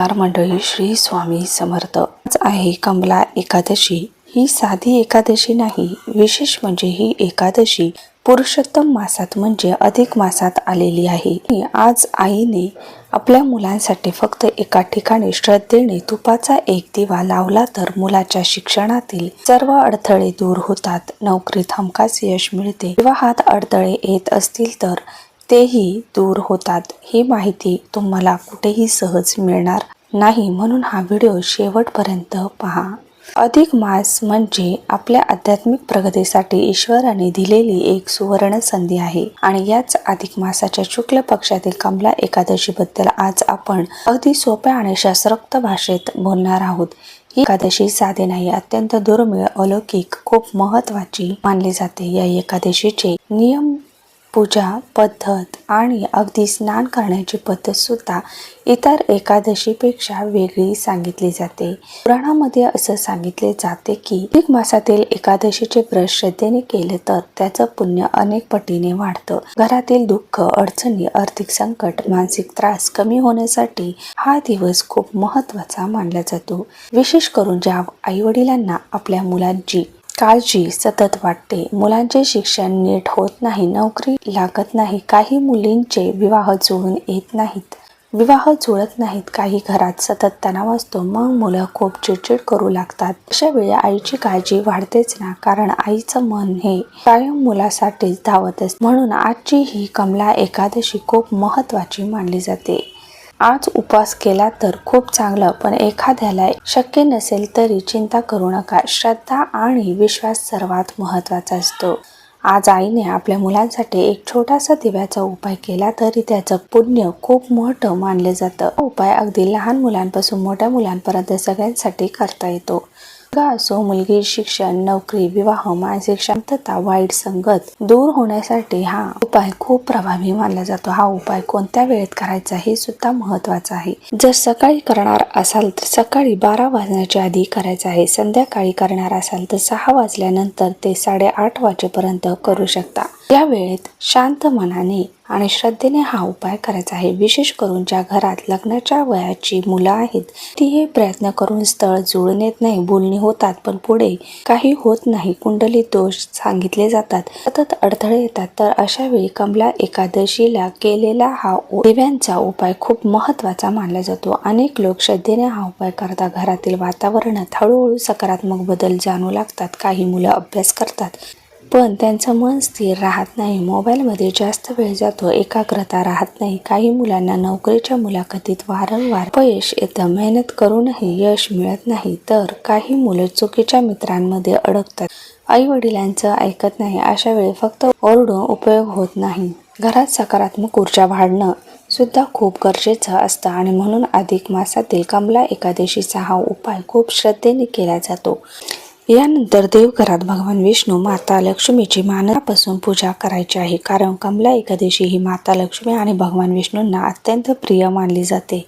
मंडळी, श्री स्वामी समर्थ. आज आहे कमला एकादशी. ही साधी एकादशी नाही, विशेष म्हणजे ही एकादशी पुरुषोत्तम मासात म्हणजे अधिक मासात आलेली आहे. आज आईने आपल्या मुलांसाठी फक्त एका ठिकाणी श्रद्धेने तुपाचा एक दिवा लावला तर मुलाच्या शिक्षणातील सर्व अडथळे दूर होतात, नोकरीत हमखास यश मिळते, विवाहात अडथळे येत असतील तर तेही दूर होतात. ही माहिती तुम्हाला कुठेही सहज मिळणार नाही, म्हणून हा व्हिडिओ शेवटपर्यंत पहा. अधिक मास म्हणजे आपल्या आध्यात्मिक प्रगतीसाठी ईश्वराने दिलेली एक सुवर्ण संधी आहे आणि याच अधिक मासाच्या शुक्ल पक्षातील कमला एकादशी बद्दल आज आपण अगदी सोप्या आणि शास्त्रोक्त भाषेत बोलणार आहोत. ही एकादशी साधे नाही, अत्यंत दुर्मिळ, अलौकिक, खूप महत्वाची मानली जाते. या एकादशीचे नियम, पूजा पद्धत आणि अगदी स्नान करण्याची पद्धत सुद्धा इतर एकादशीपेक्षा वेगळी सांगितली जाते. पुराणामध्ये असं सांगितले जाते की अधिक मासातील एकादशीचे व्रत श्रद्धेने केले तर त्याचं पुण्य अनेक पटीने वाढतं. घरातील दुःख, अडचणी, आर्थिक संकट, मानसिक त्रास कमी होण्यासाठी हा दिवस खूप महत्त्वाचा मानला जातो. विशेष करून ज्या आईवडिलांना आपल्या मुलांची काळजी सतत वाटते, मुलांचे शिक्षण नीट होत नाही, नोकरी लागत नाही, काही मुलींचे विवाह जुळत नाहीत, काही घरात सतत तणाव असतो, मग मुलं खूप चिडचिड करू लागतात. अशा वेळी आईची काळजी वाढतेच ना, कारण आईचं मन हे कायम मुलासाठीच धावत असते. म्हणून आजची ही कमला एकादशी खूप महत्त्वाची मानली जाते. आज उपवास केला तर खूप चांगलं, पण एखाद्याला शक्य नसेल तरी चिंता करू नका. श्रद्धा आणि विश्वास सर्वात महत्त्वाचा असतो. आज आईने आपल्या मुलांसाठी एक छोटासा दिव्याचा उपाय केला तरी त्याचं पुण्य खूप मोठं मानलं जातं. हा उपाय अगदी लहान मुलांपासून मोठ्या मुलांपर्यंत सगळ्यांसाठी करता येतो. मुलगा असो मुलगी, शिक्षण, नोकरी, विवाह, मानसिक शांतता, वाईट संगत दूर होण्यासाठी हा उपाय खूप प्रभावी मानला जातो. हा उपाय कोणत्या वेळेत करायचा हे सुद्धा महत्त्वाचं आहे. जर सकाळी करणार असाल तर सकाळी 12 वाजण्याच्या आधी करायचं आहे. संध्याकाळी करणार असाल तर 6 वाजल्यानंतर ते 8:30 वाजेपर्यंत करू शकता. या वेळेत शांत मनाने आणि श्रद्धेने हा उपाय करायचा आहे. विशेष करून ज्या घरात लग्नाच्या वयाची मुलं आहेत ती हे प्रयत्न करून स्थळ जुळून येत नाही, बोलणी होतात पण पुढे काही होत नाही, कुंडलीत दोष सांगितले जातात, सतत अडथळे येतात, तर अशा वेळी कमला एकादशीला केलेला हा दिव्यांचा उपाय खूप महत्त्वाचा मानला जातो. अनेक लोक श्रद्धेने हा उपाय करतात. घरातील वातावरणात हळूहळू सकारात्मक बदल जाणू लागतात. काही मुलं अभ्यास करतात पण त्यांचं मन स्थिर राहत नाही, मोबाईलमध्ये जास्त वेळ जातो, एकाग्रता राहत नाही. काही मुलांना नोकरीच्या मुलाखतीत वारंवार अपयश येतं, मेहनत करूनही यश मिळत नाही, तर काही मुलं चुकीच्या मित्रांमध्ये अडकतात, आई वडिलांचं ऐकत नाही. अशा वेळी फक्त ओरडून उपयोग होत नाही. घरात सकारात्मक ऊर्जा वाढणं सुद्धा खूप गरजेचं असतं आणि म्हणून अधिक मासातील कमला एकादशीचा हा उपाय खूप श्रद्धेने केला जातो. यानंतर देवघरात भगवान विष्णू, माता लक्ष्मीची मनापासून पूजा करायची आहे, कारण कमला एकादशी ही माता लक्ष्मी आणि भगवान विष्णूंना अत्यंत प्रिय मानली जाते.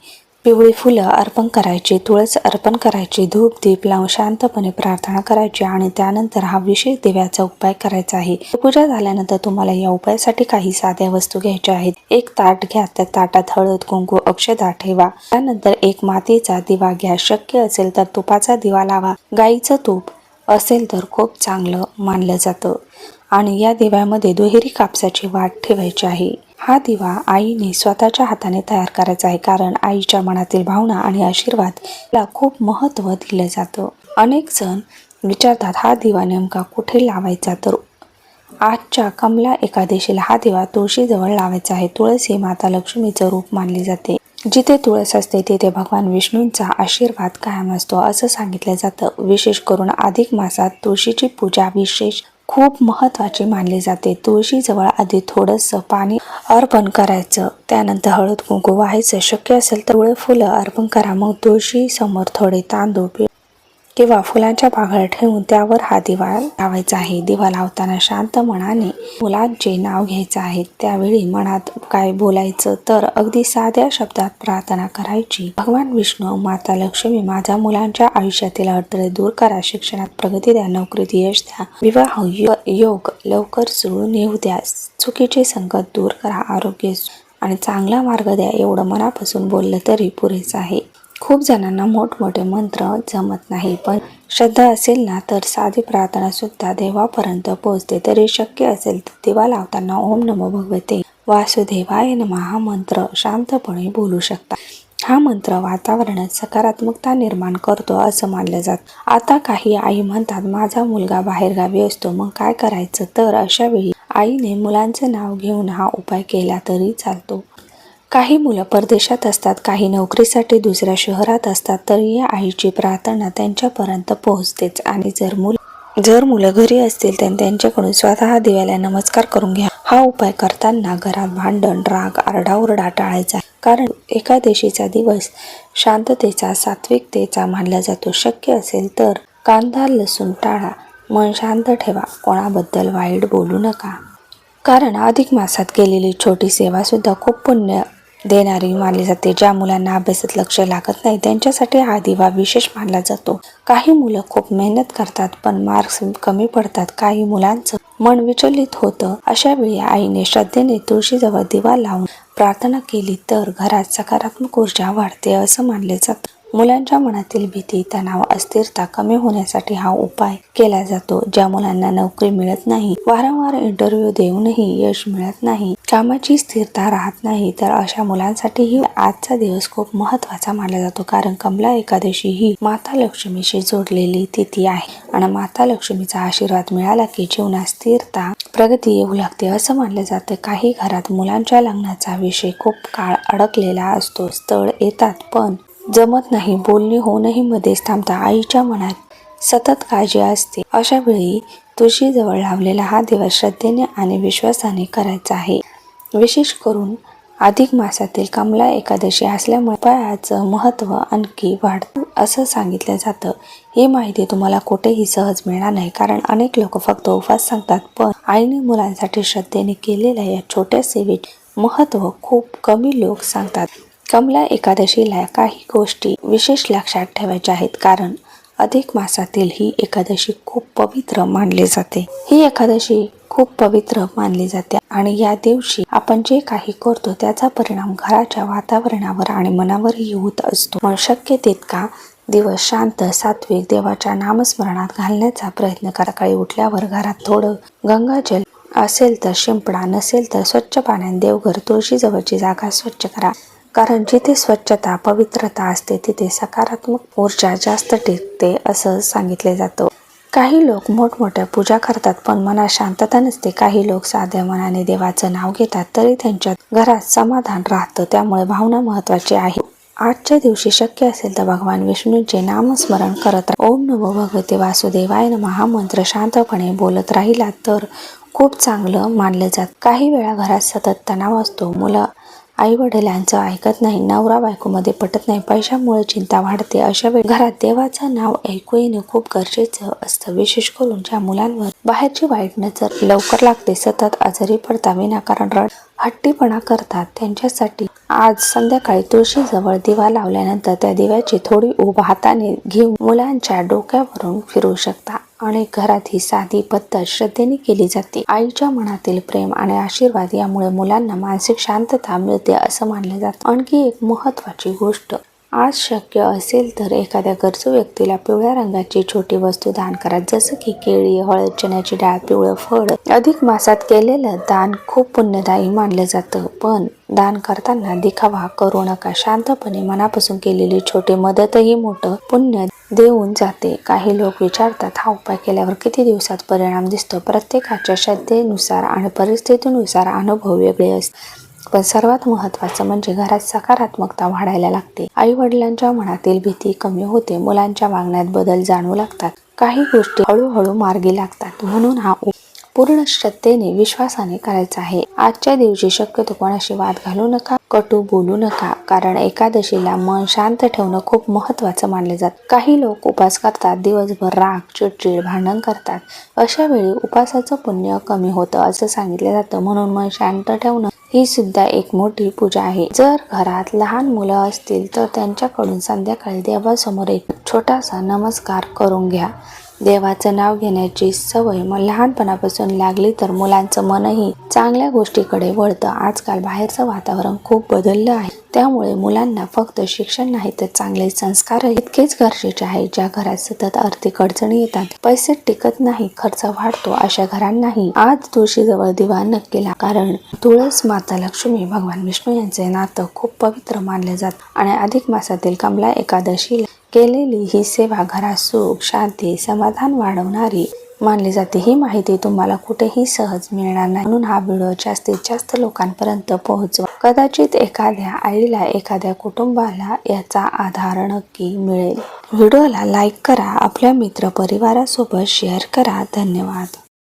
पिवळी फुलं अर्पण करायची, तुळस अर्पण करायची, धूप दीप लावून शांतपणे प्रार्थना करायची आणि त्यानंतर हा विशेष दिव्याचा उपाय करायचा आहे. पूजा झाल्यानंतर तुम्हाला या उपायासाठी काही साध्या वस्तू घ्यायच्या आहेत. एक ताट घ्या, त्या ताटात हळद, कुंकू, अक्षता ठेवा. त्यानंतर एक मातीचा दिवा घ्या, शक्य असेल तर तुपाचा दिवा लावा. गाईचं तूप असेल तर खूप चांगलं मानलं जातं आणि या दिव्यामध्ये दुहेरी कापसाची वाट ठेवायची आहे. हा दिवा आईने स्वतःच्या हाताने तयार करायचा आहे, कारण आईच्या मनातील भावना आणि आशीर्वादला खूप महत्त्व दिलं जातं. अनेक जण विचारतात हा दिवा नेमका कुठे लावायचा, तर आजच्या कमला एकादशीला हा दिवा तुळशीजवळ लावायचा आहे. तुळस ही माता लक्ष्मीचं रूप मानली जाते. जिथे तुळस असते तिथे भगवान विष्णूंचा आशीर्वाद कायम असतो असं सांगितलं जातं. विशेष करून अधिक मासात तुळशीची पूजा विशेष खूप महत्त्वाची मानली जाते. तुळशीजवळ आधी थोडंसं पाणी अर्पण करायचं, त्यानंतर हळद कुंकू व्हायचं, शक्य असेल तर फुलं अर्पण करा. मग तुळशी समोर थोडे तांदूळ किंवा फुलांच्या पाकळ्या ठेवून त्यावर हा दिवा लावायचा आहे. दिवा लावताना शांत मनाने मुलांचे नाव घ्यायचं आहे. त्यावेळी मनात काय बोलायचं तर अगदी साध्या शब्दात प्रार्थना करायची. भगवान विष्णू, माता लक्ष्मी, माझ्या मुलांच्या आयुष्यातील अडथळे दूर करा, शिक्षणात प्रगती द्या, नोकरीत यश द्या, विवाह योग लवकर जुळून येऊ द्या, चुकीचे संकट दूर करा, आरोग्य आणि चांगला मार्ग द्या. एवढं मनापासून बोललं तरी पुरेचं आहे. खूप जणांना मोठमोठे मंत्र जमत नाही, पण श्रद्धा असेल ना तर साधी प्रार्थना सुद्धा देवापर्यंत पोहोचते. तरी शक्य असेल तर दिवा लावताना ओम नमो भगवते वासुदेवाय नमः हा मंत्र शांतपणे बोलू शकता. हा मंत्र वातावरणात सकारात्मकता निर्माण करतो असं मानलं जातं. आता काही आई म्हणतात माझा मुलगा बाहेरगावी असतो, मग काय करायचं? तर अशा वेळी आईने मुलांचं नाव घेऊन हा उपाय केला तरी चालतो. काही मुलं परदेशात असतात, काही नोकरीसाठी दुसऱ्या शहरात असतात, तरी या आईची प्रार्थना त्यांच्यापर्यंत पोहोचतेच. आणि जर मुलं घरी असतील तर त्यांच्याकडून स्वतः दिव्याला नमस्कार करून घ्या. हा उपाय करताना घरात भांडण, राग, आरडाओरडा टाळायचा, कारण एकादशीचा दिवस शांततेचा, सात्विकतेचा मानला जातो. शक्य असेल तर कांदा लसूण टाळा, मन शांत ठेवा, कोणाबद्दल वाईट बोलू नका. कारण अधिक मासात केलेली छोटी सेवा सुद्धा खूप पुण्य देणारी मानली जाते. ज्या मुलांना अभ्यासात लक्ष लागत नाही त्यांच्यासाठी हा दिवा विशेष मानला जातो. काही मुलं खूप मेहनत करतात पण मार्क्स कमी पडतात, काही मुलांचं मन विचलित होतं. अशा वेळी आईने श्रद्धेने तुळशीजवळ दिवा लावून प्रार्थना केली तर घरात सकारात्मक ऊर्जा वाढते असं मानले जातं. मुलांच्या मनातील भीती, तणाव, अस्थिरता कमी होण्यासाठी हा उपाय केला जातो. ज्या मुलांना नोकरी मिळत नाही, वारंवार इंटरव्ह्यू देऊनही यश मिळत नाही, कामाची स्थिरता राहत नाही, तर अशा मुलांसाठीही आजचा दिवस खूप महत्त्वाचा मानला जातो. कारण कमला एकादशी ही माता लक्ष्मीशी जोडलेली तिथी आहे आणि माता लक्ष्मीचा आशीर्वाद मिळाला की जीवनात स्थिरता, प्रगती येऊ लागते असं मानलं जातं. काही घरात मुलांच्या लग्नाचा विषय खूप काळ अडकलेला असतो. स्थळ येतात पण जमत नाही, बोलणी होऊनही मध्येच थांबतात. आईच्या मनात सतत काळजी असते. अशा वेळी तुळशीजवळ लावलेला हा दिवस श्रद्धेने आणि विश्वासाने करायचा आहे. विशेष करून अधिक मासातील कमला एकादशी असल्यामुळे उपायाचं महत्त्व आणखी वाढतं असं सांगितलं जातं. ही माहिती तुम्हाला कुठेही सहज मिळणार नाही, कारण अनेक लोक फक्त उपवास सांगतात, पण आईने मुलांसाठी श्रद्धेने केलेल्या या छोट्या सेवेचे महत्त्व खूप कमी लोक सांगतात. कमला एकादशीला काही गोष्टी विशेष लक्षात ठेवायच्या आहेत, कारण अधिक मासातील ही एकादशी खूप पवित्र मानली जाते. ही एकादशी खूप पवित्र मानली जाते आणि या दिवशी आपण जे काही करतो त्याचा परिणाम घराच्या वातावरणावर आणि मनावरही होत असतो. मग शक्य तितका दिवस शांत, सात्विक, देवाच्या नामस्मरणात घालण्याचा प्रयत्न करा. सकाळी उठल्यावर घरात थोडं गंगाजल असेल तर शिंपडा, नसेल तर स्वच्छ पाण्याने देवघर, तुळशीजवळची जागा स्वच्छ करा. कारण जिथे स्वच्छता, पवित्रता असते तिथे सकारात्मक ऊर्जा जास्त टिकते असं सांगितले जातं. काही लोक मोठमोठ्या पूजा करतात पण मनात शांतता नसते. काही लोक साध्या मनाने देवाचं नाव घेतात तरी त्यांच्या घरात समाधान राहतं. त्यामुळे भावना महत्त्वाची आहे. आजच्या दिवशी शक्य असेल तर भगवान विष्णूंचे नामस्मरण करत राहा. ओम नमो भगवते वासुदेवाय नमः हा मंत्र शांतपणे बोलत राहिला तर खूप चांगलं मानलं जातं. काही वेळा घरात सतत तणाव असतो, मुलं आई वडिलांचं ऐकत नाही, नवरा बायकोमध्ये पटत नाही, पैशामुळे चिंता वाढते. अशा वेळी घरात देवाचं नाव ऐकू येणं खूप गरजेचं असतं. विशेष करून ज्या मुलांवर बाहेरची वाईट नजर लवकर लागते, सतत आजारी पडता, विनाकारण हट्टीपणा करतात, त्यांच्यासाठी आज संध्याकाळी तुळशीजवळ दिवा लावल्यानंतर त्या दिव्याची थोडी ऊब हाताने घेऊन मुलांच्या डोक्यावरून फिरवू शकता. अनेक घरात ही साधी पद्धत श्रद्धेने केली जाते. आईच्या मनातील प्रेम आणि आशीर्वाद यामुळे मुलांना मानसिक शांतता मिळते असं मानलं जातं. आणखी एक महत्त्वाची गोष्ट, आज शक्य असेल तर एखाद्या गरजू व्यक्तीला पिवळ्या रंगाची छोटी वस्तू दान करा, जसं की केळी, हळद, चण्याची डाळ, पिवळं फळ. अधिक मासात केलेलं दान खूप पुण्यदायी मानलं जातं, पण दान करताना दिखावा करू नका. शांतपणे मनापासून केलेली छोटी मदतही मोठं पुण्य देऊन जाते. काही लोक विचारतात हा उपाय केल्यावर किती दिवसात परिणाम दिसतो? प्रत्येकाच्या श्रद्धेनुसार आणि परिस्थितीनुसार अनुभव वेगळे असतात, पण सर्वात महत्त्वाचं म्हणजे घरात सकारात्मकता वाढायला लागते. आई वडिलांच्या मनातील भीती कमी होते, मुलांच्या वागण्यात बदल जाणवू लागतात, काही गोष्टी हळूहळू मार्गी लागतात. म्हणून हा पूर्ण श्रद्धेने, विश्वासाने करायचा आहे. आजच्या दिवशी शक्यतो कोणाशी वाद घालू नका, कटू बोलू नका, कारण एकादशीला मन शांत ठेवणं खूप महत्त्वाचं मानले जातं. काही लोक उपास करतात, दिवसभर राग, चिडचिड, भांडण करतात. अशा वेळी उपासाचं पुण्य कमी होतं असं सांगितलं जातं. म्हणून मन शांत ठेवणं ही सुद्धा एक मोठी पूजा आहे. जर घरात लहान मुलं असतील तर त्यांच्याकडून संध्याकाळी देवासमोर एक छोटासा नमस्कार करून घ्या. देवाचं नाव घेण्याची सवय मग लहानपणापासून लागली तर मुलांचं मनही चांगल्या गोष्टीकडे वळतं. आजकाल बाहेरचं वातावरण खूप बदललं आहे, त्यामुळे मुलांना फक्त शिक्षण नाही तर चांगले संस्कार इतकेच गरजेचे आहे. ज्या घरात सतत आर्थिक अडचणी येतात, पैसे टिकत नाही, खर्च वाढतो, अशा घरांनाही आज तुळशीजवळ दिवा नक्की लावा. कारण तुळस माता लक्ष्मी, भगवान विष्णू यांचे नातं खूप पवित्र मानले जाते आणि अधिक मासातील कमला एकादशी केलेली ही सेवा घरात सुख, शांती, समाधान वाढवणारी मानली जाते. ही माहिती तुम्हाला कुठेही सहज मिळणार नाही, म्हणून हा व्हिडिओ जास्तीत जास्त लोकांपर्यंत पोहोचवा. कदाचित एखाद्या आईला, एखाद्या कुटुंबाला याचा आधार नक्की मिळेल. व्हिडिओला लाईक करा, आपल्या मित्र परिवारासोबत शेअर करा. धन्यवाद.